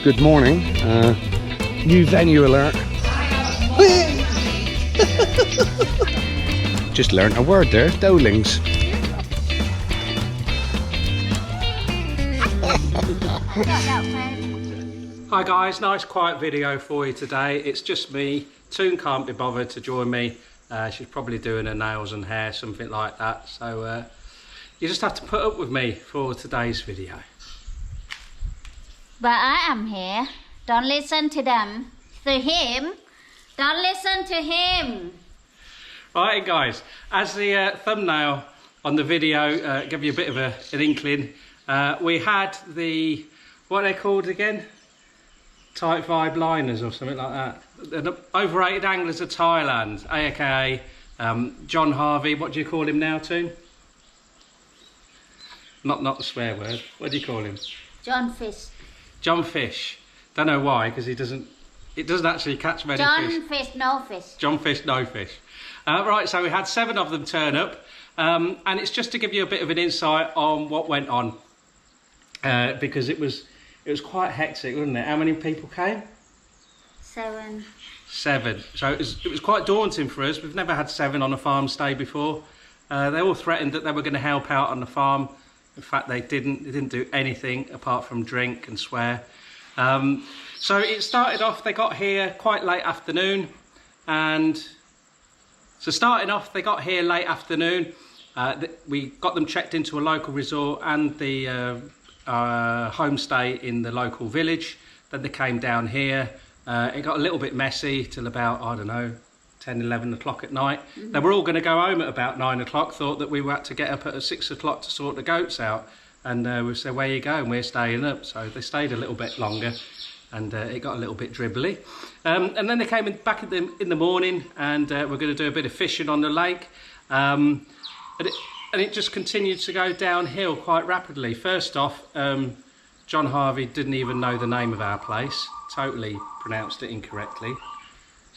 Good morning. New venue alert. Just learnt a word there, Dolings. Hi guys, nice quiet video for you today. It's just me. Toon can't be bothered to join me. She's probably doing her nails and hair, something like that. So you just have to put up with me for today's video. But I am here. Don't listen to them. To him. Don't listen to him. Right guys, as the thumbnail on the video gave you a bit of an inkling, we had the, what are they called again? Type Vibe liners or something like that. The Overrated Anglers of Thailand, aka John Harvey. What do you call him now, Toon? Not the swear word. What do you call him? John Fish. John Fish. Don't know why, because it doesn't actually catch many fish. John Fish, no fish. John Fish, no fish. Right, so we had 7 of them turn up, and it's just to give you a bit of an insight on what went on, because it was quite hectic, wasn't it? How many people came? 7. 7. So it was quite daunting for us. We've never had 7 on a farm stay before. They all threatened that they were going to help out on the farm. In fact, they didn't. They didn't do anything apart from drink and swear. So it started off, they got here quite late afternoon, and so starting off, they got here late afternoon. We got them checked into a local resort and the homestay in the local village. Then they came down here. It got a little bit messy till about, I don't know, 10, 11 o'clock at night. Mm-hmm. They were all going to go home at about 9 o'clock, thought that we had to get up at 6 o'clock to sort the goats out. And we said, where you going? We're staying up. So they stayed a little bit longer, and it got a little bit dribbly. And then they came back in the morning, and we're going to do a bit of fishing on the lake. And it just continued to go downhill quite rapidly. First off, John Harvey didn't even know the name of our place. Totally pronounced it incorrectly.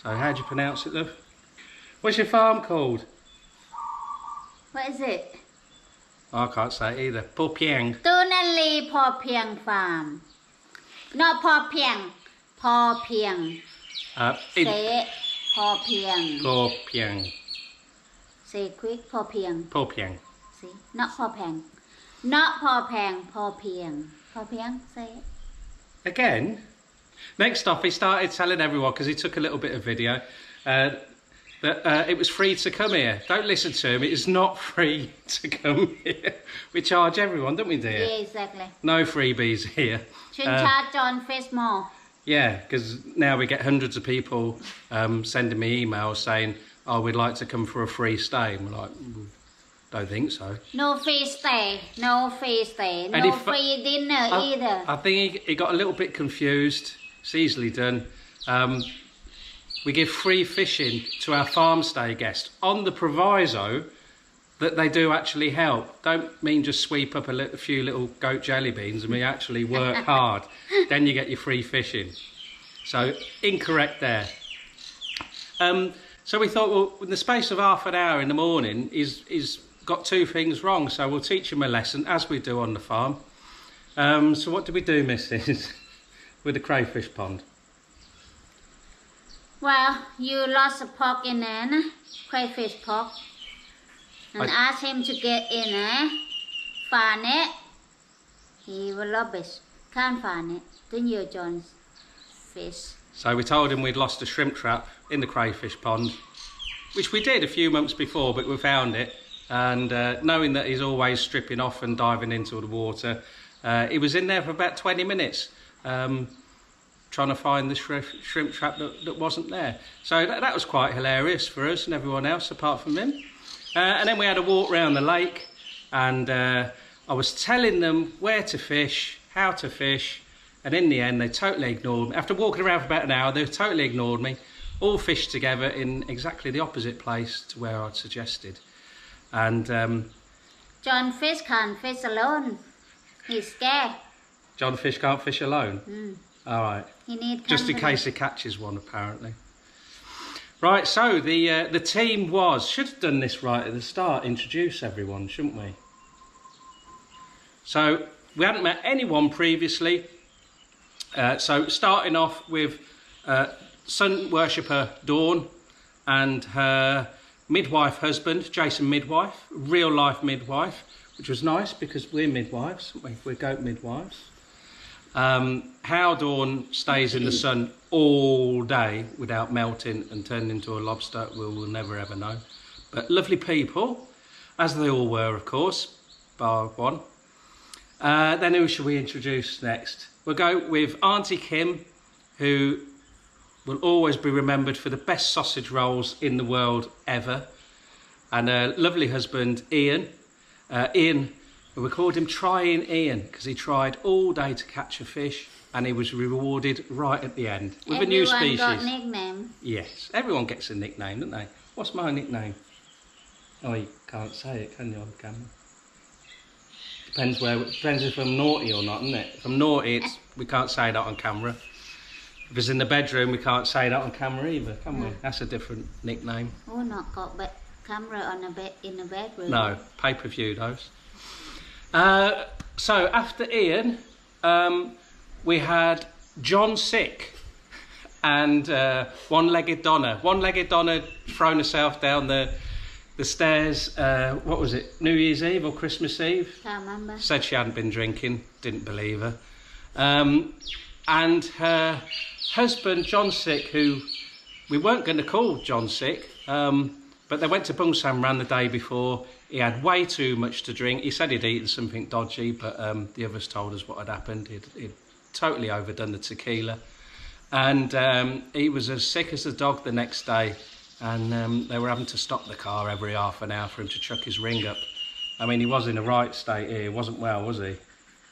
So how do you pronounce it, love? What's your farm called? What is it? I can't say it either. Po Piang. Toon and Leigh Po Piang Farm. Not Po Piang. Po Piang. Say it. Po Piang. Po Piang. Say quick. Po Piang. Po Piang. See? Not Po Pang. Not Po Pang. Po Piang. Po Piang. Say it. Again? Next off, he started telling everyone, because he took a little bit of video, that it was free to come here. Don't listen to him. It is not free to come here. We charge everyone, don't we, dear? Yeah, exactly. No freebies here. Should charge John Fish more. Yeah, because now we get hundreds of people sending me emails saying, oh, we'd like to come for a free stay. And we're like, don't think so. No free stay. No free stay. No free dinner either. I think he got a little bit confused. It's easily done. We give free fishing to our farm stay guests on the proviso that they do actually help. Don't mean just sweep up a few little goat jelly beans, and we actually work hard. Then you get your free fishing. So incorrect there. So we thought, well, in the space of half an hour in the morning, he's got 2 things wrong. So we'll teach him a lesson, as we do on the farm. So what do we do, missus, with the crayfish pond? Well, you lost a pork in there, crayfish pork, and ask him to get in there, find it. He will rubbish. Can't find it. Then you're John's fish. So we told him we'd lost a shrimp trap in the crayfish pond, which we did a few months before, but we found it. And knowing that he's always stripping off and diving into the water, he was in there for about 20 minutes. Trying to find the shrimp trap that wasn't there. So that was quite hilarious for us and everyone else apart from him. And then we had a walk around the lake, and I was telling them where to fish, how to fish, and in the end they totally ignored me. After walking around for about an hour, they totally ignored me. All fished together in exactly the opposite place to where I'd suggested. And John Fish can't fish alone. He's scared. John Fish can't fish alone? Mm. All right. He needs company. Just in case he catches one, apparently. Right, so the team should have done this right at the start, introduce everyone, shouldn't we? So we hadn't met anyone previously. So starting off with sun worshipper Dawn and her midwife husband, Jason Midwife, real life midwife, which was nice because we're midwives, we're goat midwives. How Dawn stays in the sun all day without melting and turning into a lobster, we'll never ever know. But lovely people, as they all were, of course, bar one. Then who shall we introduce next? We'll go with Auntie Kim, who will always be remembered for the best sausage rolls in the world ever. And her lovely husband, Ian. Ian, we called him Trying Ian, because he tried all day to catch a fish, and he was rewarded right at the end with a new species. Everyone got a nickname. Yes, everyone gets a nickname, don't they? What's my nickname? Oh, you can't say it, can you, on camera? Depends if I'm naughty or not, isn't it? If I'm naughty, we can't say that on camera. If it's in the bedroom, we can't say that on camera either, can we? That's a different nickname. Oh, not got camera on in the bedroom. No, pay-per-view those. So after Ian, we had John Sick and One-Legged Donna. One-Legged Donna thrown herself down the stairs, what was it, New Year's Eve or Christmas Eve? Can't remember. Said she hadn't been drinking, didn't believe her. And her husband, John Sick, who we weren't going to call John Sick, but they went to Bung Sam Ran the day before. He had way too much to drink. He said he'd eaten something dodgy, but the others told us what had happened. He'd totally overdone the tequila. And he was as sick as a dog the next day. And they were having to stop the car every half an hour for him to chuck his ring up. I mean, he was in a right state here. He wasn't well, was he?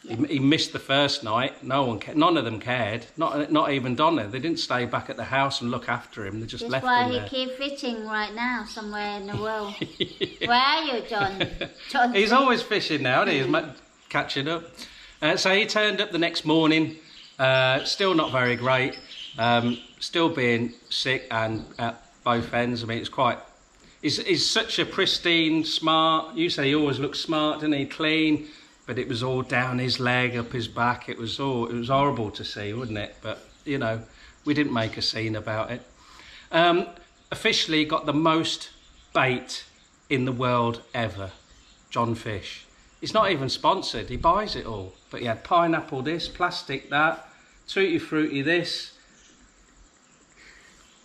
Yeah. He missed the first night. None of them cared. Not even Donna. They didn't stay back at the house and look after him. They just left him there. That's why he keeps fishing right now somewhere in the world. Yeah. Where are you, John? He's always fishing now, isn't he? He's catching up. So he turned up the next morning, still not very great, still being sick and at both ends. I mean, it's quite... He's such a pristine, smart... You say he always looks smart, didn't he? Clean. But it was all down his leg, up his back. It was horrible to see, wasn't it? But, you know, we didn't make a scene about it. Officially got the most bait in the world ever. John Fish. He's not even sponsored. He buys it all. But he had pineapple this, plastic that, tutti frutti this.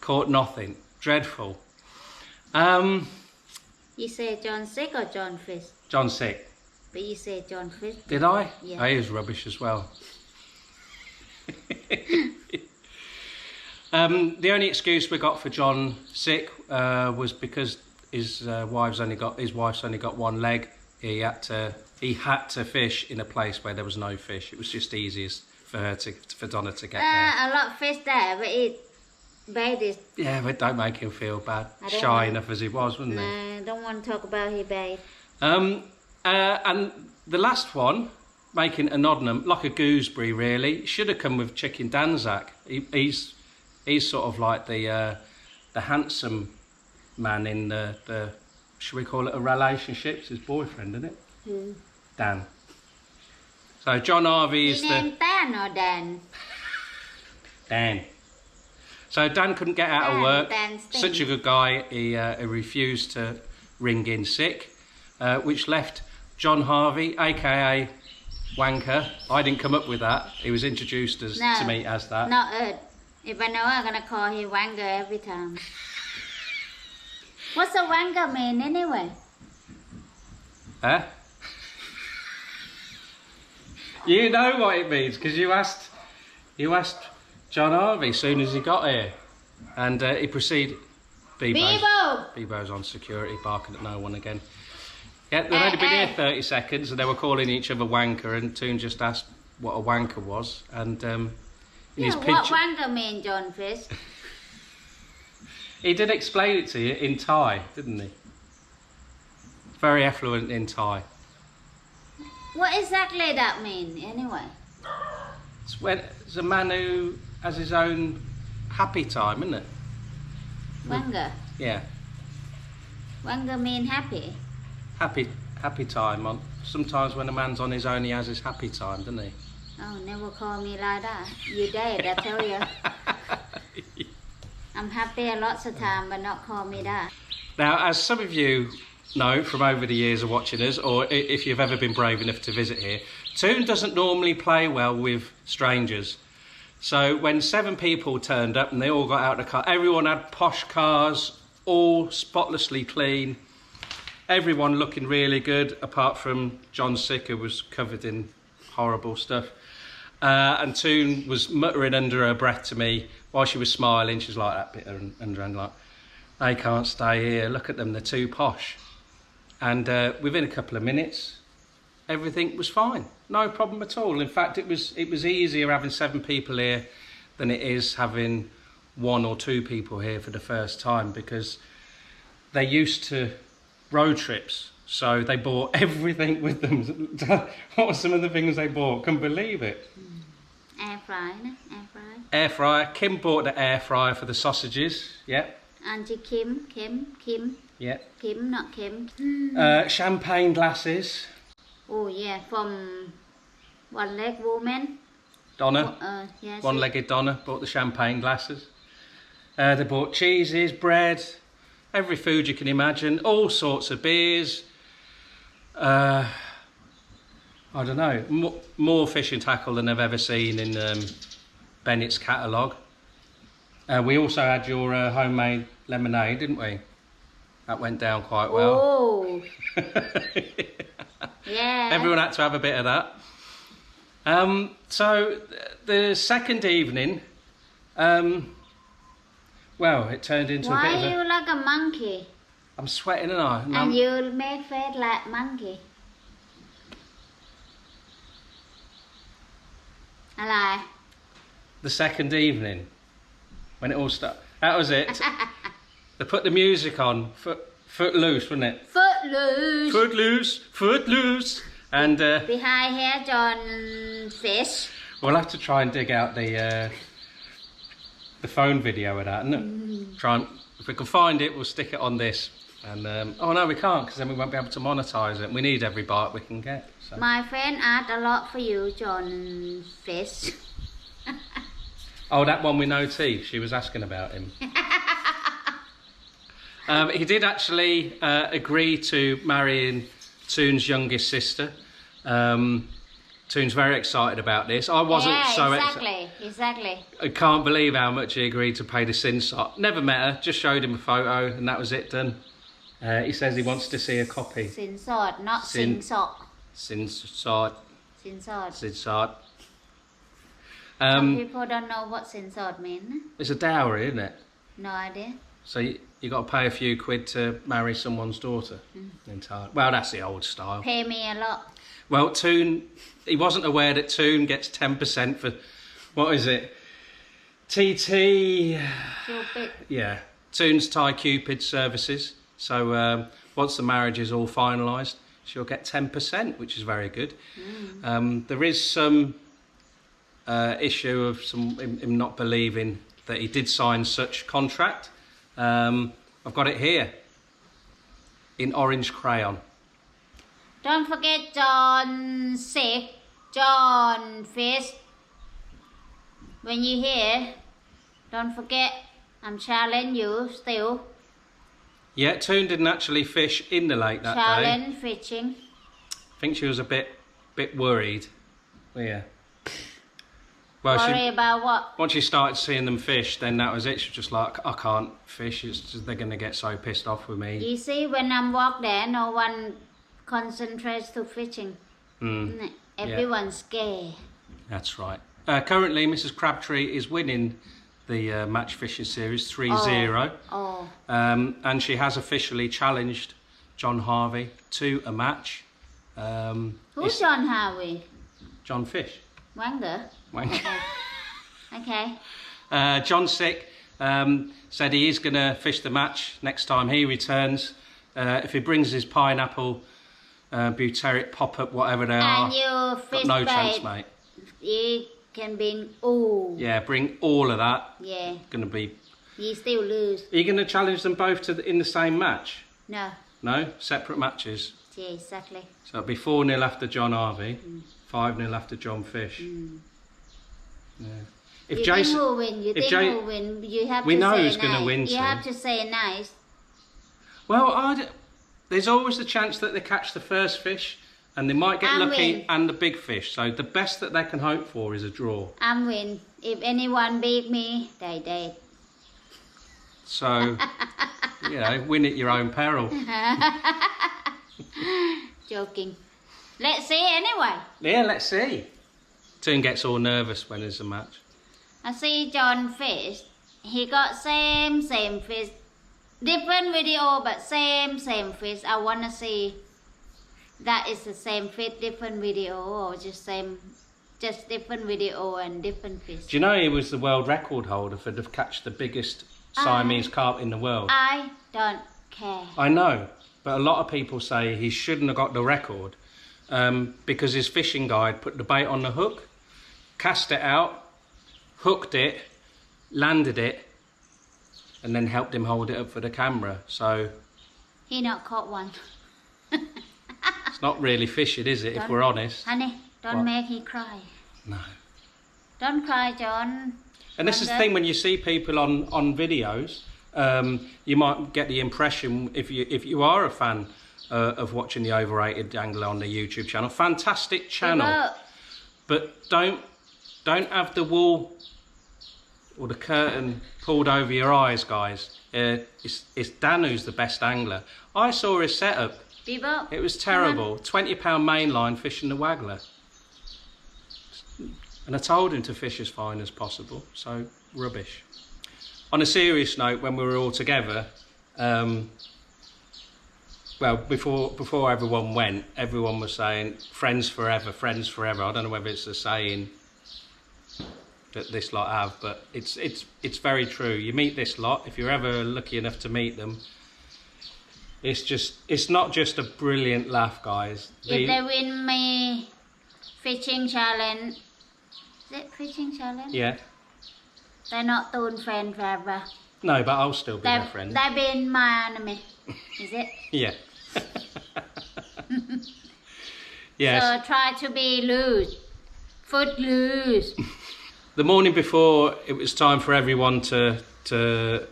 Caught nothing. Dreadful. You say John Sick or John Fish? John Sick. But you say John Fish. Did I? Yeah. Oh, he was rubbish as well. The only excuse we got for John Sick was because his wife's only got one leg. He had to fish in a place where there was no fish. It was just easiest for Donna to get there. A lot of fish there, but it bait is... Yeah, but don't make him feel bad. Shy enough as he was, wasn't he? No, I don't want to talk about his bait. And the last one, making an oddnum, like a gooseberry really, should have come with Chicken Danzak. He's sort of like the handsome man in the should we call it a relationship? It's his boyfriend, isn't it? Who? Dan. So John Harvey is Dan or Dan? Dan. So Dan couldn't get out of work. Such a good guy, he refused to ring in sick, which left John Harvey, aka Wanker. I didn't come up with that. He was introduced to me as that. Not it. If I know, I'm gonna call him Wanker every time. What's a Wanker mean anyway? Huh? You know what it means because you asked John Harvey as soon as he got here, and he proceeded. Bebo's on security, barking at no one again. Yeah, they'd only been here 30 seconds, and they were calling each other wanker, and Toon just asked what a wanker was, and what wanker mean, John Fish? He did explain it to you in Thai, didn't he? Very affluent in Thai. What exactly that mean, anyway? It's a man who has his own happy time, isn't it? Wanker? Yeah. Wanker mean happy? Happy time. Sometimes when a man's on his own, he has his happy time, doesn't he? Oh, never call me like that. You dead, I tell you. I'm happy a lots of time, but not call me that. Now, as some of you know from over the years of watching us, or if you've ever been brave enough to visit here, Toon doesn't normally play well with strangers. So when 7 people turned up and they all got out of the car, everyone had posh cars, all spotlessly clean, everyone looking really good, apart from John Sick, who was covered in horrible stuff. And Toon was muttering under her breath to me while she was smiling. She was like that bit under and like, they can't stay here, look at them, they're too posh. And within a couple of minutes, everything was fine, no problem at all. In fact, it was easier having 7 people here than it is having 1 or 2 people here for the first time, because they're used to road trips, so they bought everything with them. What were some of the things they bought? Couldn't believe it. Air fryer, air fryer. Air fryer. Kim bought the air fryer for the sausages. Yep. Auntie Kim. Yep. Kim, not Kim. Champagne glasses. Oh yeah, from one-leg woman. Donna. Yes. One-legged Donna bought the champagne glasses. They bought cheeses, bread, every food you can imagine, all sorts of beers. I don't know, more fishing tackle than I've ever seen in Bennett's catalogue. We also had your homemade lemonade, didn't we? That went down quite well. Oh. Yeah. Everyone had to have a bit of that. So the second evening, well, it turned into a bit of a... Why you like a monkey? I'm sweating, and I... And you make face like monkey. I lie. The second evening, when it all started, that was it. They put the music on, Footloose, wasn't it? Footloose. Footloose. And behind here, John Fish. We'll have to try and dig out the phone video of that, and try and, if we can find it, we'll stick it on this. And oh no, we can't, because then we won't be able to monetize it. We need every bite we can get. So. My friend asked a lot for you, John Fish. Oh, that one with no teeth. She was asking about him. He did actually agree to marrying Toon's youngest sister. Toon's very excited about this. I wasn't so excited. Exactly. I can't believe how much he agreed to pay the sinsot. Never met her, just showed him a photo, and that was it done. He says he wants to see a copy. Sinsot, not sinsot. Sinsot. Sinsot. Sinsot. Some people don't know what sinsot means. It's a dowry, isn't it? No idea. So you got to pay a few quid to marry someone's daughter. Well, that's the old style. Pay me a lot. Well, Toon, he wasn't aware that Toon gets 10% for, what is it? TT. Cupid. Yeah, Toon's Thai Cupid services. So once the marriage is all finalised, she'll get 10%, which is very good. There is some issue of him not believing that he did sign such contract. I've got it here in orange crayon. Don't forget John Sick, John Fish. When you hear, don't forget, I'm challenging you still. Yeah, Toon didn't actually fish in the lake that day. Challenge fishing. I think she was a bit worried. Yeah. Well, Worry about what? Once she started seeing them fish, then that was it. She was just like, I can't fish. It's just, they're going to get so pissed off with me. You see, when I'm walk there, no one concentrates to fishing. Everyone's scared. That's right. Currently, Mrs. Crabtree is winning the match fishing series 3-0. Oh. And she has officially challenged John Harvey to a match. Who's John Harvey? John Fish. Wanger. Okay. John Sick said he is going to fish the match next time he returns. If he brings his pineapple, butyric pop-up, whatever they are, and you fish got no bait, chance, mate. You can bring all. Yeah, bring all of that. Yeah. Going to be. You still lose. Are you going to challenge them both in the same match? No. No, separate matches. Yeah, exactly. So it'll be 4-0 after John Harvey, 5-0 after John Fish. Yeah. If you Jason, think who win? You if think who win? You have we to know say who's nice. going to win. You have to say nice. Well, there's always the chance that they catch the first fish, and they might get And lucky win. and the big fish. So the best that they can hope for is a draw. I'm win. If anyone beat me, they dead. So, you know, win at your own peril. Joking. Let's see anyway. Yeah, let's see. Toon gets all nervous when there's a match. I see John Fish. He got same fish. Different video, but same fish. I wanna see that is the same fish, different video, or just different video and different fish. Do you know he was the world record holder for to catch the biggest Siamese carp in the world? I don't care. I know, but a lot of people say he shouldn't have got the record because his fishing guide put the bait on the hook, cast it out, hooked it, landed it, and then helped him hold it up for the camera. So He not caught one. it's not really fishing, is it, if we're honest? Honey, don't What? make he cry. No. Don't cry, John. And this is the thing, when you see people on videos, you might get the impression, if you are a fan of watching the Overrated Angler on the YouTube channel, fantastic channel, but don't have the wool or the curtain pulled over your eyes, guys. It's Dan who's the best angler. I saw his setup. People, It was terrible. £20 mainline fishing the waggler. And I told him to fish as fine as possible, so rubbish. On a serious note, when we were all together, well, before everyone went, everyone was saying, friends forever, friends forever. I don't know whether it's a saying that this lot have, but it's very true. You meet this lot, if you're ever lucky enough to meet them, it's not just a brilliant laugh, guys. if they win me fishing challenge, is it fishing challenge? Yeah. They're not Toon friend forever. No, but I'll still be their friend. They've been my enemy, is it? Yeah. Yes. So try to be loose, foot loose. The morning before it was time for everyone to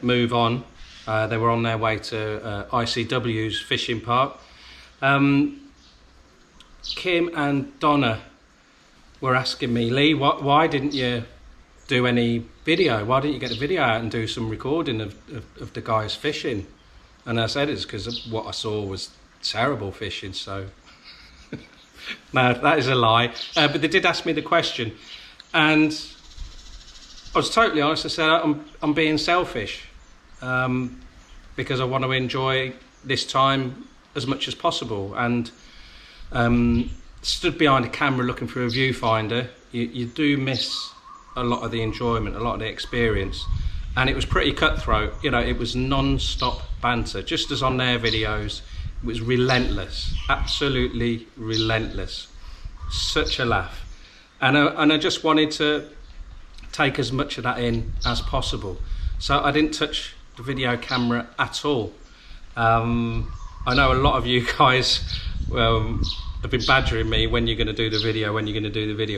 move on, they were on their way to ICW's fishing park. Kim and Donna were asking me, Leigh, why didn't you do any video? Why didn't you get the video out and do some recording of the guys fishing? And I said it's because what I saw was terrible fishing, so... No, that is a lie. But they did ask me the question, and I was totally honest. I said I'm being selfish because I want to enjoy this time as much as possible. And stood behind a camera looking through a viewfinder, you do miss a lot of the enjoyment, a lot of the experience. And it was pretty cutthroat. You know, it was non-stop banter, just as on their videos. It was relentless, absolutely relentless. Such a laugh. And I just wanted to take as much of that in as possible. So I didn't touch the video camera at all. I know a lot of you guys have been badgering me, when you're going to do the video,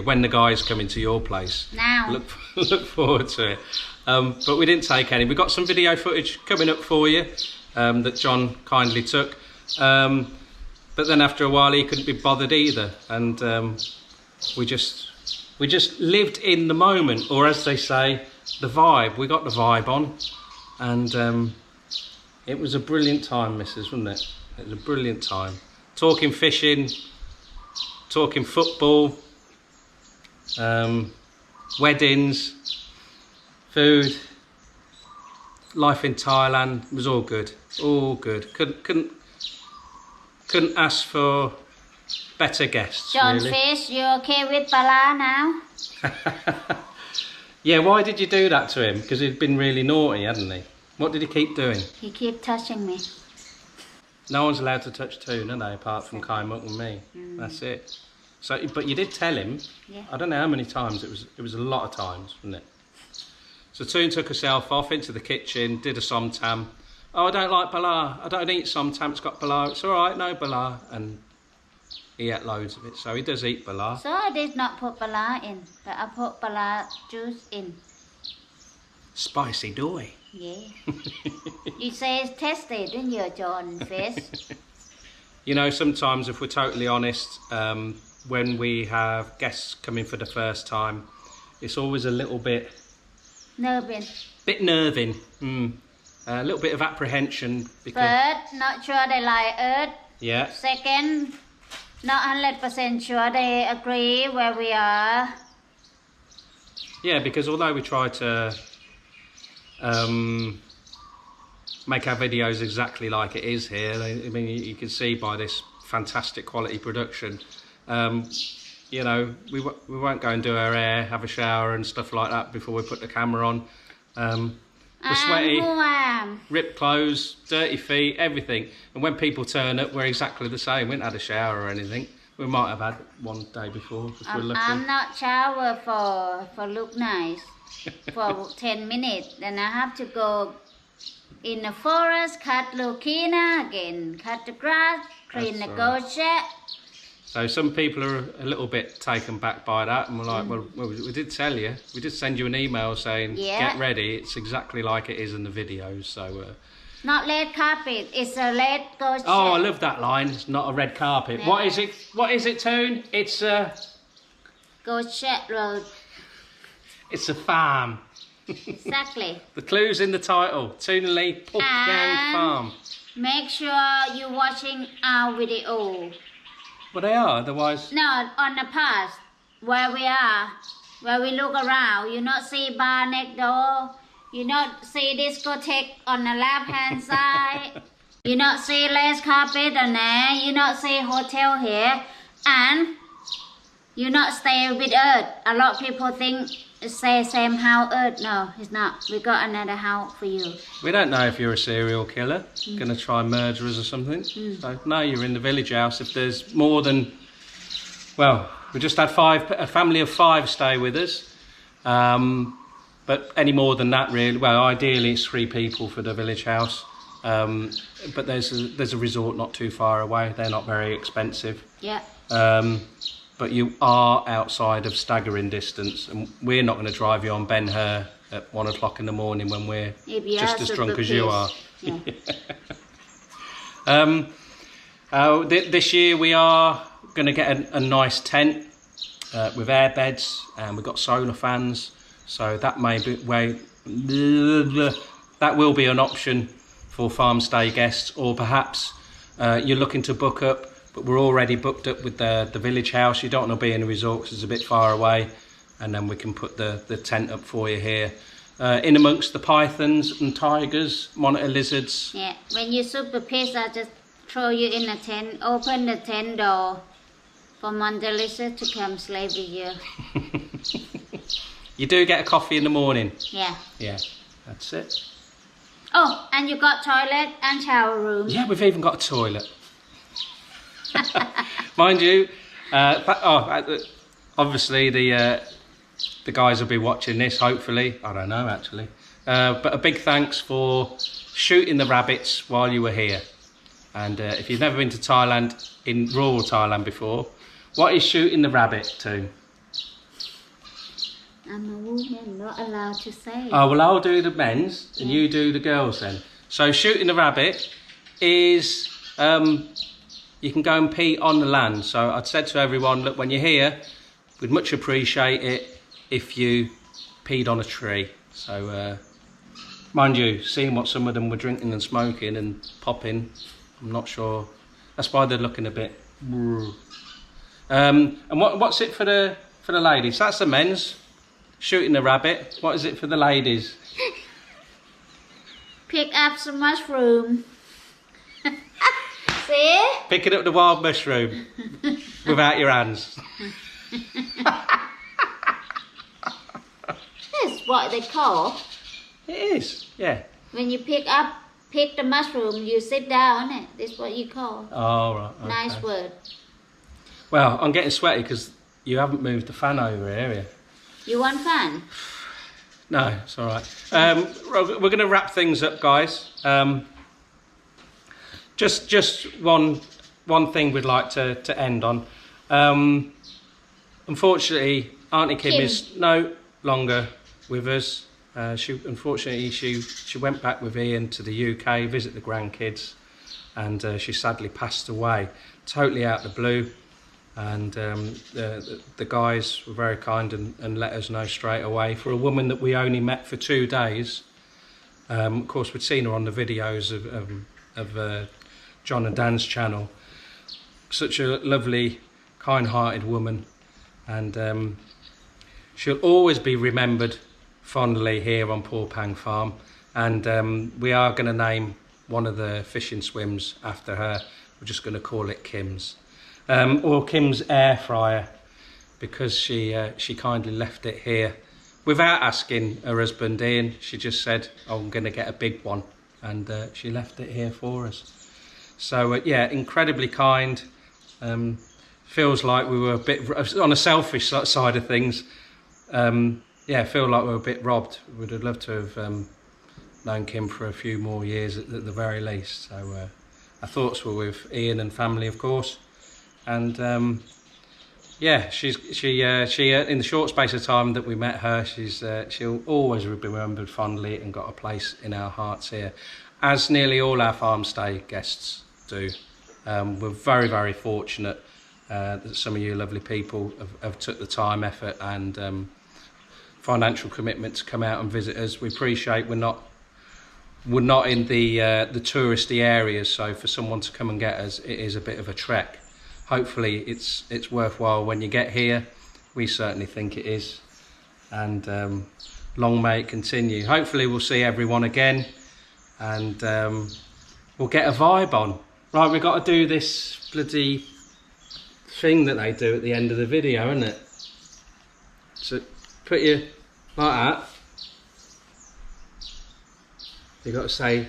when the guys come into your place. Now. Look forward to it. But we didn't take any. We've got some video footage coming up for you that John kindly took. But then after a while he couldn't be bothered either, and we just lived in the moment, or as they say, the vibe. We got the vibe on, and it was a brilliant time, missus, wasn't it? It was a brilliant time. Talking fishing, talking football, weddings, food, life in Thailand. It was all good, all good. Couldn't ask for better guests. John really. Fish, you okay with Bala now? Yeah, why did you do that to him? Because he'd been really naughty, hadn't he? What did he keep doing? He keep touching me. No one's allowed to touch Toon, are they, apart from Kai Muk and me? That's it. So, but you did tell him. Yeah. I don't know how many times. It was a lot of times, wasn't it? So Toon took herself off into the kitchen, did a somtam. Oh, I don't like bala. I don't eat somtam. It's got bala. It's all right, no bala. And he ate loads of it. So he does eat bala. So I did not put bala in, but I put bala juice in. Spicy doy. Yeah. You say it's tasty, didn't you, John? Fish? You know, sometimes if we're totally honest, when we have guests coming for the first time, it's always a little bit... Nerving. Bit nerving. A little bit of apprehension. Because, First, not sure they like it. yeah. Second, not 100% sure they agree where we are. Yeah, because although we try to make our videos exactly like it is here, I mean, you can see by this fantastic quality production, you know, we won't go and do our hair, have a shower and stuff like that before we put the camera on. We're sweaty, ripped clothes, dirty feet, everything. And when people turn up, we're exactly the same. We haven't had a shower or anything. We might have had one day before if we're lucky. I'm not shower for look nice for 10 minutes. Then I have to go in the forest, cut lucina again, cut the grass, clean the goat shed. So some people are a little bit taken back by that, and we're like, well, we did tell you. We did send you an email saying, get ready. It's exactly like it is in the videos. So. Not red carpet. It's a red goat shed. Oh, I love that line. It's not a red carpet. Yeah. What is it? What is it, Toon? It's a... Goat shed road. It's a farm. Exactly. The clue's in the title. Toon and Leigh Pup Gang Farm. Make sure you're watching our video. Well, they are, otherwise... No, on the past, where we are, where we look around, you not see bar next door, you not see discotheque on the left-hand side, you not see lace carpet on there, you not see hotel here, and you not stay with Earth. A lot of people think it's the same house Earth. No, it's not. We got another house for you. We don't know if you're a serial killer, going to try and murder us or something. So, no, you're in the village house. If there's more than... Well, we just had a family of 5 stay with us. But any more than that, really... Well, ideally it's 3 people for the village house. But there's a resort not too far away. They're not very expensive. Yeah. But you are outside of staggering distance, and we're not going to drive you on Ben Hur at 1 o'clock in the morning when we're just as drunk as you are. Yeah. This year we are going to get a nice tent with air beds, and we've got solar fans, so that may be that will be an option for farm stay guests, or perhaps you're looking to book up. But we're already booked up with the village house. You don't want to be in a resort because it's a bit far away. And then we can put the tent up for you here. In amongst the pythons and tigers, monitor lizards. Yeah, when you're super pissed, I'll just throw you in a tent. Open the tent door for monitor lizard to come slay with you. You do get a coffee in the morning? Yeah. Yeah, that's it. Oh, and you got toilet and shower room. Yeah, we've even got a toilet. Mind you, obviously the guys will be watching this, hopefully. I don't know, actually. But a big thanks for shooting the rabbits while you were here. And if you've never been to Thailand, in rural Thailand before, what is shooting the rabbit, Toon? I'm a woman, not allowed to say. Oh, well, I'll do the men's and you do the girls then. So shooting the rabbit is... you can go and pee on the land. So I'd said to everyone, look, when you're here, we'd much appreciate it if you peed on a tree. So, mind you, seeing what some of them were drinking and smoking and popping, I'm not sure. That's why they're looking a bit... and what's it for the ladies? That's the men's. Shooting the rabbit. What is it for the ladies? Pick up some mushroom. See? Picking up the wild mushroom without your hands. That's what they call. It is, yeah. When you pick the mushroom, you sit down on it. That's what you call. Oh, right. Okay. Nice word. Well, I'm getting sweaty because you haven't moved the fan over here, have you? You want fan? No, it's all right. We're going to wrap things up, guys. Just one one thing we'd like to end on. Unfortunately, Auntie Kim is no longer with us. Unfortunately, she went back with Ian to the UK, visit the grandkids, and she sadly passed away, totally out of the blue. And the guys were very kind and let us know straight away. For a woman that we only met for 2 days, of course we'd seen her on the videos of John and Dan's channel. Such a lovely, kind-hearted woman, and she'll always be remembered fondly here on Paw Pang Farm. And we are going to name one of the fishing swims after her. We're just going to call it Kim's. Or Kim's air fryer, because she kindly left it here without asking her husband Ian. She just said, oh, I'm going to get a big one, and she left it here for us. So yeah, incredibly kind. Feels like we were a bit on a selfish side of things. Yeah, feel like we were a bit robbed. We'd have loved to have known Kim for a few more years at the very least. So our thoughts were with Ian and family, of course. And yeah, she in the short space of time that we met her, she'll always be remembered fondly and got a place in our hearts here, as nearly all our farm stay guests do. We're very, very fortunate that some of you lovely people have took the time, effort, and financial commitment to come out and visit us. We appreciate we're not in the touristy areas, so for someone to come and get us, it is a bit of a trek. Hopefully it's worthwhile when you get here. We certainly think it is, and long may it continue. Hopefully we'll see everyone again, and we'll get a vibe on. Right, we've got to do this bloody thing that they do at the end of the video, isn't it? So put you like that. You've got to say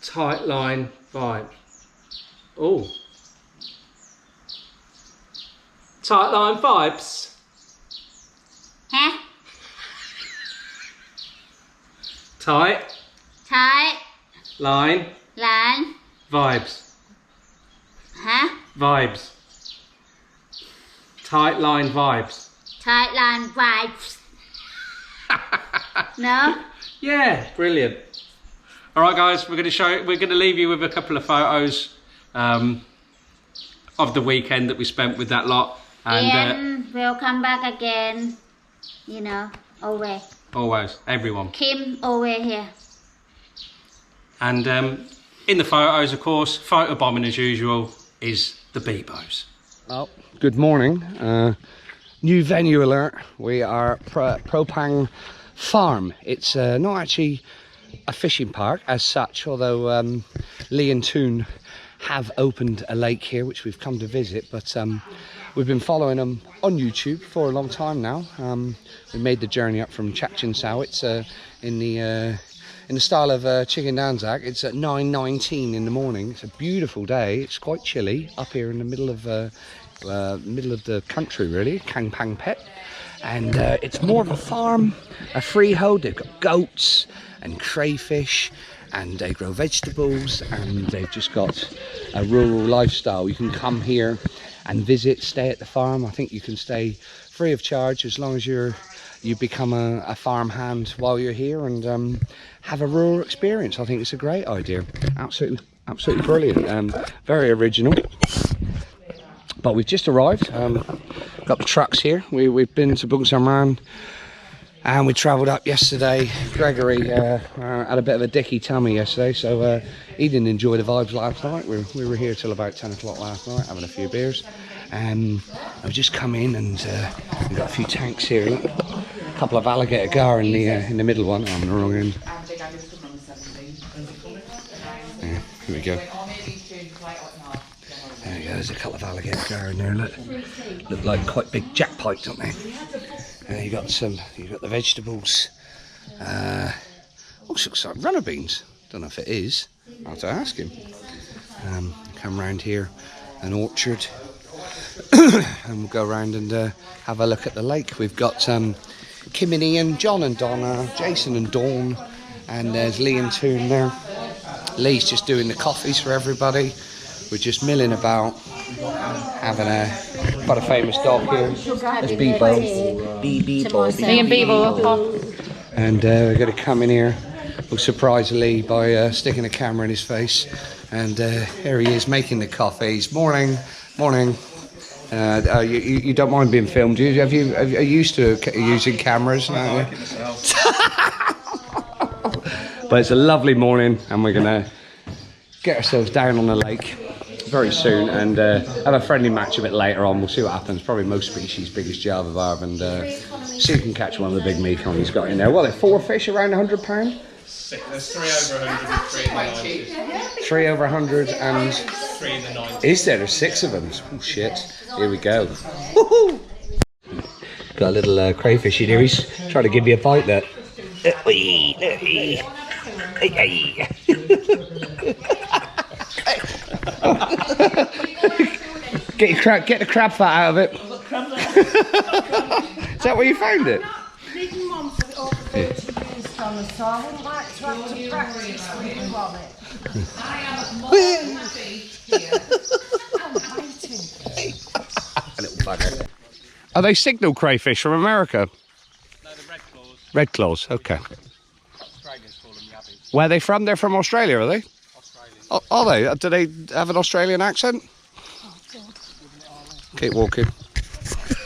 tight line vibe. Oh. Tight line vibes. Huh? Tight. Tight. Line. Line. Vibes. Huh? Vibes. Tight line vibes. Tight line vibes. No? Yeah, brilliant. All right, guys, we're going to leave you with a couple of photos of the weekend that we spent with that lot. And we'll come back again, you know, always. Always, everyone. Kim always here. And in the photos, of course, photobombing as usual is the Beebos. Oh, good morning. New venue alert. We are Paw Pang Farm. It's not actually a fishing park as such, although Leigh and Toon have opened a lake here which we've come to visit, but we've been following them on YouTube for a long time now. We made the journey up from Cherishing. It's in the style of Chicken Danzak. It's at 9:19 in the morning. It's a beautiful day. It's quite chilly up here in the middle of the country, really, Kang Pang Pet. And it's more of a farm, a freehold. They've got goats and crayfish, and they grow vegetables, and they've just got a rural lifestyle. You can come here and visit, stay at the farm. I think you can stay free of charge as long as you become a farm hand while you're here, and have a rural experience. I think it's a great idea. Absolutely brilliant. Very original. But we've just arrived. Got the trucks here. We've been to Bungsamran, and we travelled up yesterday. Gregory had a bit of a dicky tummy yesterday, so he didn't enjoy the vibes last night. We were here till about 10 o'clock last night, having a few beers. I've just come in, and we've got a few tanks here. Look. A couple of alligator gar in the middle one. I'm on the wrong end. Yeah, here we go. There you go. There's a couple of alligator gar in there. Look like quite big jack pipes, don't they? You got the vegetables. Looks like runner beans. Don't know if it is. I'll have to ask him. Come round here, an orchard, and we'll go around and have a look at the lake. We've got Kim and Ian, John and Donna, Jason and Dawn, and there's Leigh and Toon there. Leigh's just doing the coffees for everybody. We're just milling about, having quite a famous dog here. There's Bebo. Me and Bebo. And we're going to come in here. We'll surprise Leigh by sticking a camera in his face. And here he is making the coffees. Morning, morning. You don't mind being filmed, do you? Are you used to using cameras? I like it myself. But it's a lovely morning, and we're going to get ourselves down on the lake very soon and have a friendly match a bit later on. We'll see what happens. Probably most species, biggest Java barb, and see if we can catch one of the big mekong he's got in there. Well, they're 4 fish around £100. There's 3 over 100 and 3 in the 90s. 3 over 100 and 3 in the 90s. is there? There's 6 of them. Oh shit! Here we go. Woohoo! Got a little crayfish in here. He's trying to give me a bite. There. Get the crab fat out of it. Is that where you found it? A little bugger. Are they signal crayfish from America? No, the red claws. Red claws, okay. Australians call them yabbies. Where are they from? They're from Australia, are they? Australian. Oh, are they? Do they have an Australian accent? Keep walking.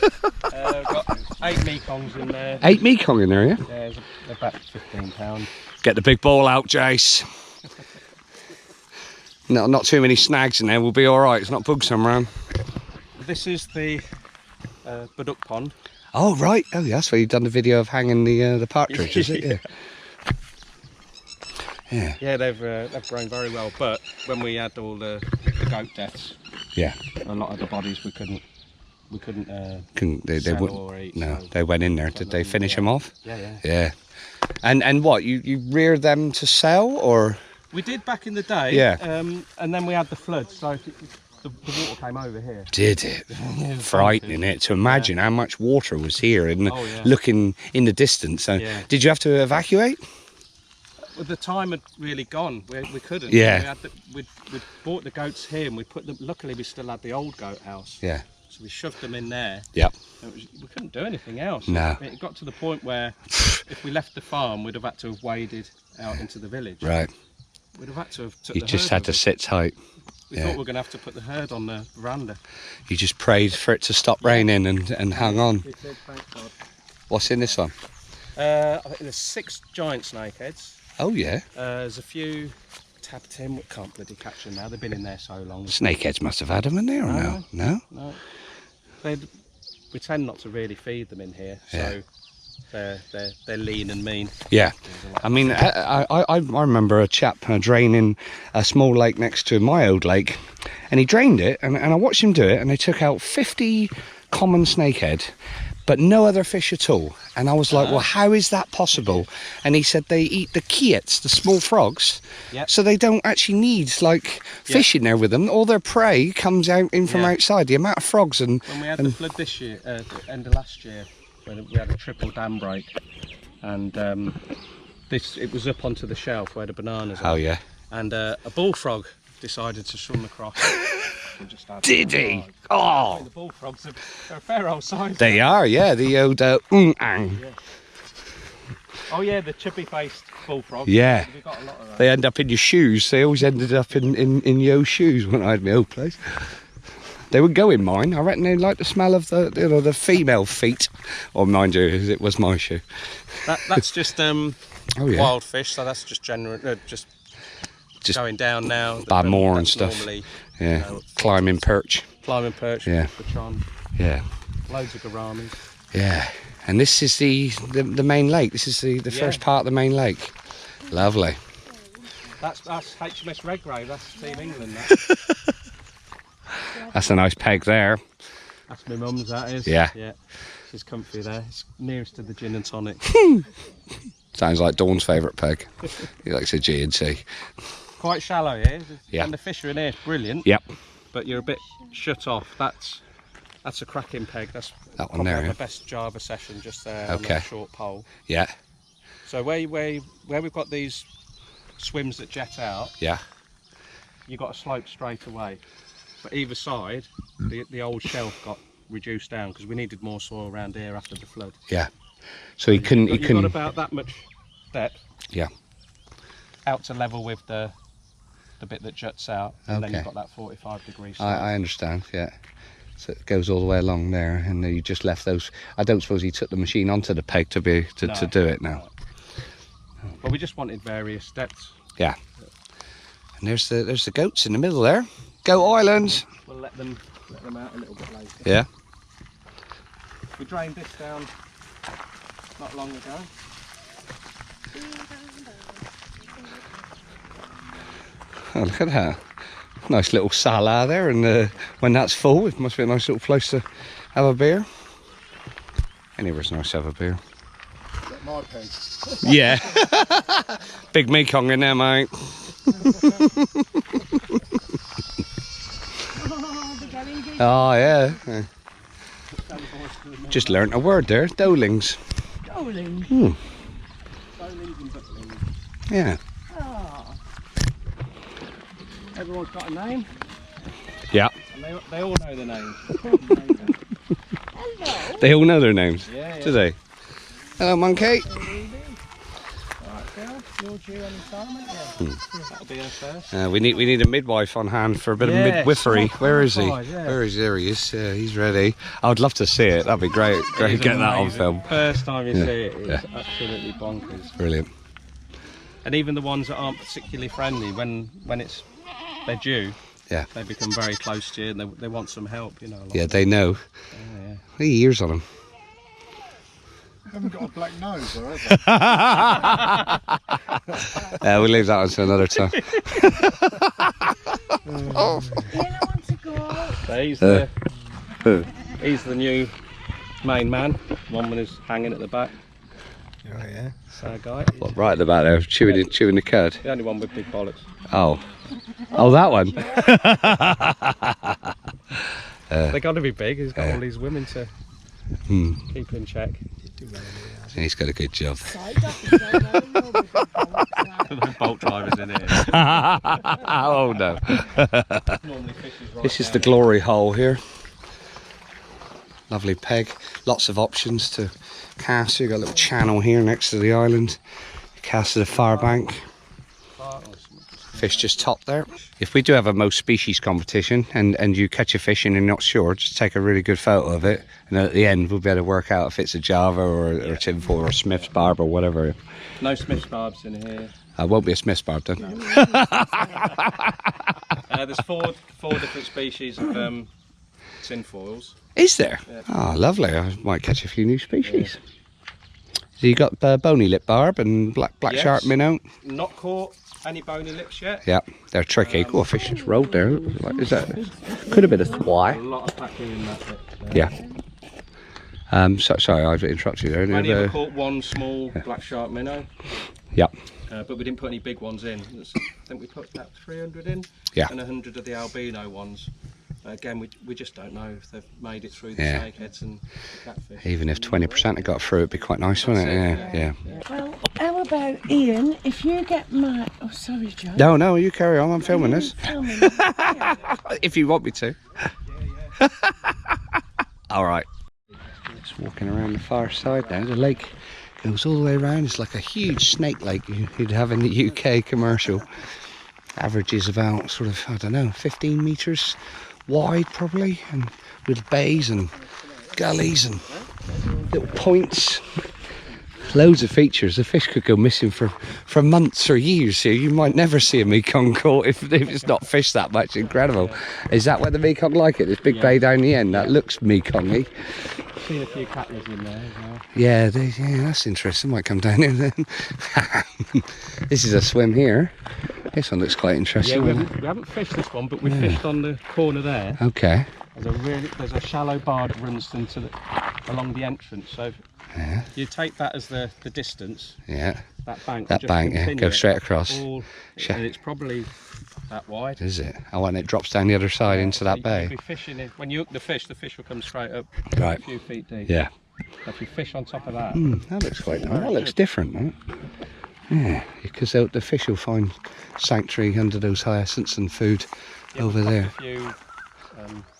We've got 8 mekongs in there. 8 mekong in there, yeah? Yeah, they're about £15. Get the big ball out, Jace. No, not too many snags in there. We'll be all right. It's not bugsome around. This is the Buduk pond. Oh right. Oh yeah, that's where you've done the video of hanging the partridge, is it? Yeah. Yeah. Yeah, they've grown very well. But when we had all the goat deaths, Yeah. a lot of the bodies we couldn't They sell wouldn't. or eat. No, so- they went in there. Did they finish them off? Yeah, yeah. Yeah. And what you rear them to sell or? We did back in the day. Yeah. And then we had the flood, so the water came over here. Did it? It was Frightening it to imagine how much water was here and Oh, yeah. looking in the distance. So Yeah. did you have to evacuate? Well, the time had really gone. We couldn't. Yeah. We'd bought the goats here, and we put them. Luckily, we still had the old goat house. Yeah. So we shoved them in there. Yep. We couldn't do anything else. No. It got to the point where if we left the farm, we'd have had to have waded out into the village. Right. We'd have had to have took You the just herd had to with us. sit tight. We yeah. thought we were going to have to put the herd on the veranda. You just prayed for it to stop raining and hung on. We said, thank God. What's in this one? I think there's 6 giant snakeheads. Oh yeah. There's a few tapped in. We can't bloody catch them now. They've been in there so long. Snakeheads must have had them in there or no? No? No. We tend not to really feed them in here, so they're lean and mean. Yeah. I mean, I remember a chap draining a small lake next to my old lake, and he drained it, and I watched him do it, and they took out 50 common snakehead, but no other fish at all. And I was like, well, how is that possible? And he said they eat the kiets, the small frogs, so they don't actually need like fish in there with them. All their prey comes out in from outside. The amount of frogs and when we had the flood this year, the end of last year, when we had a triple dam break, and it was up onto the shelf where the bananas are. Oh yeah. And a bullfrog decided to swim across. And just had Did he? Oh. The bullfrogs are they're a fair old size. They are, yeah. The old ang. Yeah. Oh yeah, the chubby-faced bullfrog. Yeah. We've got a lot of those. They end up in your shoes. They always ended up in your shoes when I had my old place. They would go in mine. I reckon they like the smell of the female feet. Or mind you, it was my shoe. That's just wild fish. So that's just just going down now. Bad moor and That's stuff. Normally, Yeah. Climbing perch. climbing perch. Yeah. Pachon, Yeah. loads of gouramis. Yeah. And this is the main lake. This is the first part of the main lake. Lovely. That's HMS Redgrave. That's Team England. That. That's a nice peg there. That's my mum's. That is. Yeah. Yeah. She's comfy there. It's nearest to the gin and tonic. Sounds like Dawn's favourite peg. He likes a G&T. Quite shallow here. Yeah. And the fish are in here. It's brilliant. Yep. But you're a bit shut off. That's a cracking peg. That's That one probably there, the yeah. best Java session just there Okay. on a short pole. Yeah. So where we've got these swims that jet out, Yeah. you've got to slope straight away. But either side, the old shelf got reduced down because we needed more soil around here after the flood. Yeah. So he couldn't. You've got about that much depth. Yeah. Out to level with the bit that juts out, and then Okay. you've got that 45 degree slope. I understand. Yeah. So it goes all the way along there, and then you just left those. I don't suppose he took the machine onto the peg to do it now. But we just wanted various depths. Yeah. And there's the goats in the middle there. Goat Island. We'll let them out a little bit later. Yeah. We drained this down not long ago. Oh, look at that. Nice little sala there, and when that's full, it must be a nice little place to have a beer. Anywhere's nice to have a beer. My peg. Yeah. Big Mekong in there, mate. Oh, yeah. Just learnt a word there. Dolings. Dolings? Hmm. Dolings and ducklings. Yeah. Oh. Everyone's got a name, Yeah. and they all know their names. Hello. They all know their names, Yeah, yeah. do they? Hello, monkey. Alright, Phil, you're due any time, aren't you? That'll be our first. We need a midwife on hand for a bit of Yeah, midwifery. spot Where is he? qualified, yeah. Where is he? There he is. Yeah, he's ready. I would love to see it. That'd be great. Great, It is get that on amazing. film. First time you Yeah, see it, it's yeah. absolutely bonkers. Brilliant. And even the ones that aren't particularly friendly, when they're due, Yeah. they become very close to you and they want some help, you know. Yeah, they know. Yeah. Look at ears on them. Haven't got a black nose, or have We'll leave that one to another time. Ian, I want to go. So he's the new main man. One who's hanging at the back. Oh yeah. So guy. What, right at the back there, chewing the cud. The only one with big bollocks. Oh. Oh, that one. They got to be big. He's got all these women to keep in check. He's got a good job. No bolt drivers in here. Oh no. Normally fishes right This is down the glory hole here. Lovely peg. Lots of options to cast. You've got a little channel here next to the island. You cast to the far bank. Fish just top there. If we do have a most species competition and you catch a fish and you're not sure, just take a really good photo of it, and at the end we'll be able to work out if it's a Java or a tinfoil or a Smith's barb or whatever. No Smith's barbs in here. Won't be a Smith's barb then. There's four different species of tinfoils. Is there? Yeah. Oh, lovely. I might catch a few new species. So you got bony lip barb and black Yes. shark minnow. Not caught any bony lips yet. Yeah, they're tricky. Oh, a fish just rolled there. Is that? Could have been a A thwai. lot of packing in that bit. Yeah. Sorry, I've interrupted you there. We only ever caught one small black shark minnow, Yeah. but we didn't put any big ones in. I think we put about 300 in, Yeah. and 100 of the albino ones. Again, we just don't know if they've made it through the Yeah. snakeheads and the catfish. Even if 20% had got through, it'd be quite nice, wouldn't it? Yeah. Well, how about Ian? If you get my. Oh, sorry, John. No, you carry on. I'm filming this. Tell me. If you want me to. All right. Just walking around the far side now. The lake goes all the way around. It's like a huge snake lake you'd have in the UK commercial. Average is about sort of, I don't know, 15 metres wide probably, and with bays and gullies and little points. Loads of features. The fish could go missing for months or years here. You might never see a Mekong caught if it's not fished that much. Incredible. Is that where the Mekong like it? This big bay down the end, that looks Mekong-y. Seen a few cattlers in there as well. Yeah, that's interesting. Might come down here then. This is a swim here. This one looks quite Yeah, interesting. we haven't fished this one, but we fished on the corner there. Okay. There's a shallow bar that runs along the entrance. So Yeah. you take that as the distance. Yeah. That bank. That just bank, yeah. continue Go it straight across. and it's probably that wide. Is it? Oh, and it drops down the other side into that You'll bay. be fishing it. When you hook the fish will come straight up Right. a few feet deep. Yeah. If you fish on top of that, That looks quite nice. That looks different, doesn't it? Yeah, because the fish will find sanctuary under those hyacinths and food over there. a few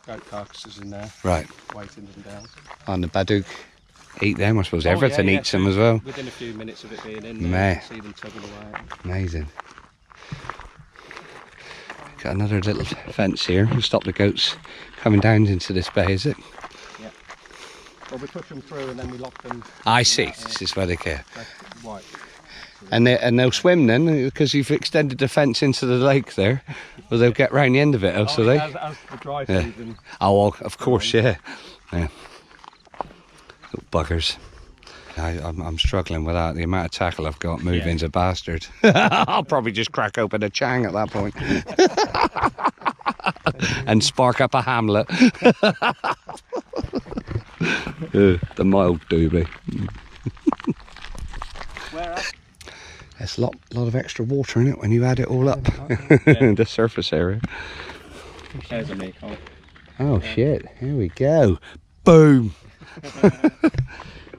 goat carcasses in there, Right. weighting them down. And the Baduk eat them. I suppose Oh, everything yeah, eats them as well. Within a few minutes of it being in Meh. there, you can see them tugging away. Amazing. Got another little fence here to stop the goats coming down into this bay, is it? Yeah. Well, we push them through and then we lock them. I see. This is where they care. White. And they'll swim then, because you've extended the fence into the lake there. Well, they'll get round the end of it, so they. As the dry Yeah. season. Oh, well, of course, yeah. Yeah. Little buggers. I'm struggling with that. The amount of tackle I've got moving's a bastard. I'll probably just crack open a Chang at that point. And spark up a Hamlet. The mild doobie. Where at? There's a lot of extra water in it when you add it all up. The surface area. There's a Mekong. Oh shit, here we go. Boom!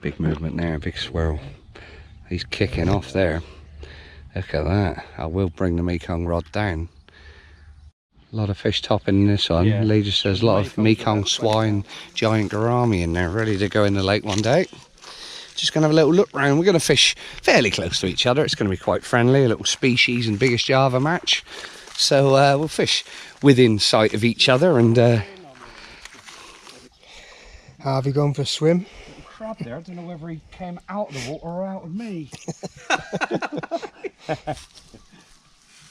Big movement there, big swirl. He's kicking off there. Look at that. I will bring the Mekong rod down. A lot of fish topping in this one. Yeah. Leigh just says a lot of Mekong swine, giant gourami in there, ready to go in the lake one day. Just going to have a little look round. We're going to fish fairly close to each other. It's going to be quite friendly, a little species and biggest Java match. So we'll fish within sight of each other. And Harvey going for a swim? crab there. I don't know whether he came out of the water or out of me.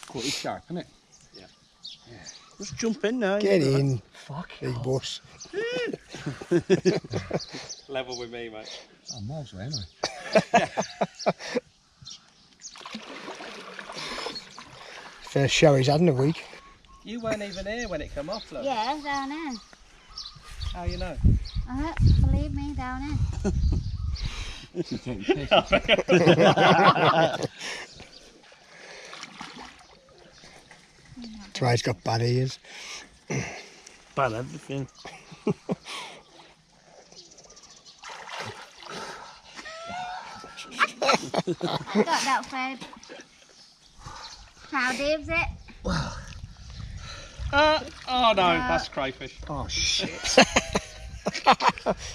Quite sharp, isn't it? Yeah. Just jump in now. Get in, Fuck. big boss. Level with me, mate. I'm miles away, ain't I? First shower he's had in a week. You weren't even here when it come off, look. Yeah, down there. How you know? Believe me, down there. That's why he's got bad ears. Bad everything. Got that Fred. How deep's it? Oh no, that's crayfish. Oh shit.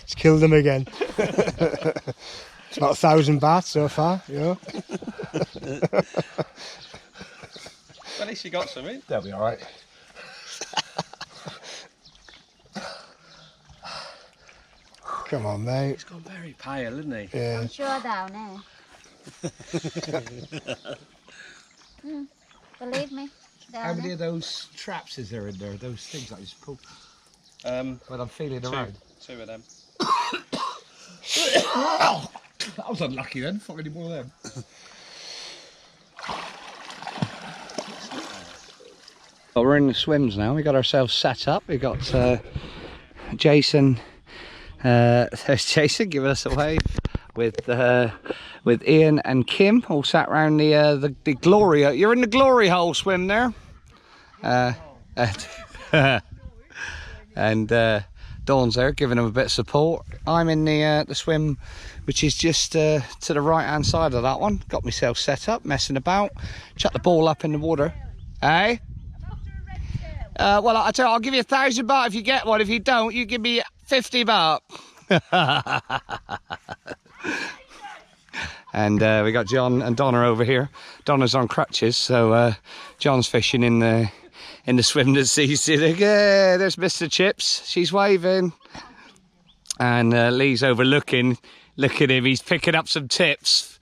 It's killed him again. It's about 1,000 baht so far, you know. At least you got some in. They'll be alright. Come on, mate. He's gone very pale, isn't he? Yeah. I'm sure down there. Believe me, How down many there. of those traps is there in there? Those things that I just pulled when I'm feeling around. Two of them. That was unlucky then. Fuck any more of them. Well, we're in the swims now. We got ourselves set up. We got Jason. There's Jason giving us a wave with Ian and Kim all sat around the glory. You're in the glory hole swim there. And Dawn's there giving him a bit of support. I'm in the swim, which is just to the right hand side of that one. Got myself set up, messing about. Chuck the ball up in the water. Hey. Well, I tell you, I'll give you 1,000 baht if you get one. If you don't, you give me 50 baht. And we got John and Donna over here. Donna's on crutches, so John's fishing in the swim that sees it. Yeah, there's Mr. Chips. She's waving. And Leigh's overlooking. Look at him. He's picking up some tips.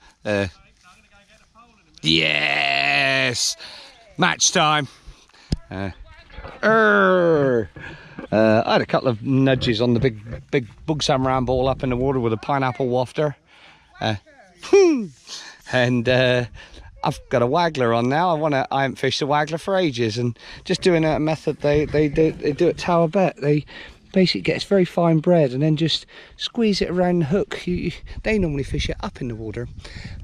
Yes. Match time. I had a couple of nudges on the big bug samaran ball up in the water with a pineapple wafter. And I've got a waggler on now. I haven't fished a waggler for ages, and just doing a method they do at Tower Bet. They basically get this very fine bread and then just squeeze it around the hook. They normally fish it up in the water,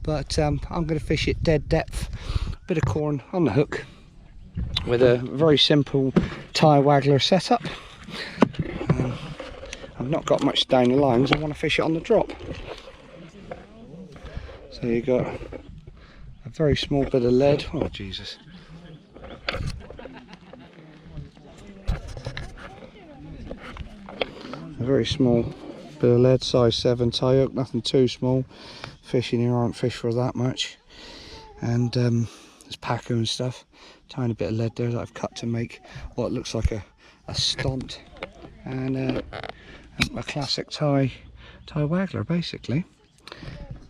but I'm going to fish it dead depth, bit of corn on the hook with a very simple Thai waggler setup. I've not got much down the line because I want to fish it on the drop. So you got a very small bit of lead. Oh Jesus. very small bit of lead, size 7 tie hook, nothing too small. Fish in here aren't fish for that much. And there's pacu and stuff. Tiny bit of lead there that I've cut to make what looks like a stunt. And a classic tie waggler basically.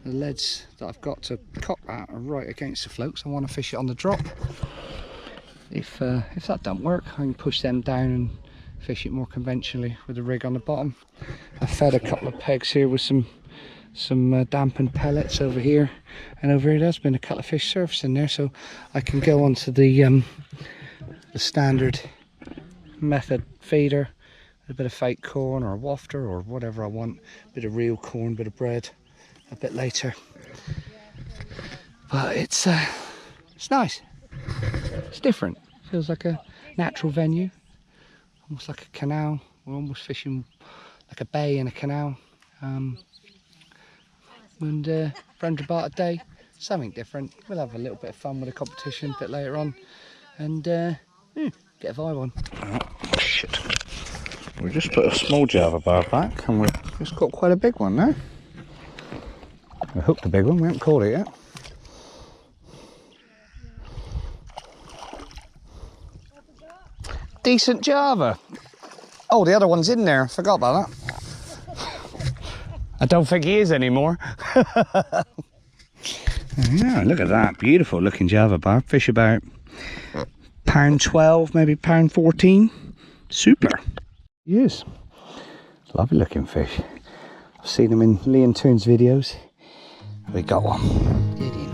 The leads that I've got to cock that are right against the floats. I want to fish it on the drop. If that don't work, I can push them down and fish it more conventionally with the rig on the bottom. I fed a couple of pegs here with some dampened pellets over here, and over here there's been a couple of fish surfacing there, so I can go onto the standard method feeder, a bit of fake corn or a wafter or whatever I want, a bit of real corn, bit of bread a bit later. But it's nice, it's different, feels like a natural venue, almost like a canal. We're almost fishing like a bay in a canal. And for 100 baht a day, something different. We'll have a little bit of fun with the competition a bit later on, and get a vibe on. Oh shit, we just put a small Java bar back and we've just got quite a big one now. We hooked a big one, we haven't caught it yet. Decent Java. Oh, the other one's in there, forgot about that. I don't think he is anymore. Yeah, look at that, beautiful looking Java bar. Fish about £12, maybe £14. Super. Yes, lovely looking fish. I've seen them in Leigh and Toon's videos. We got one.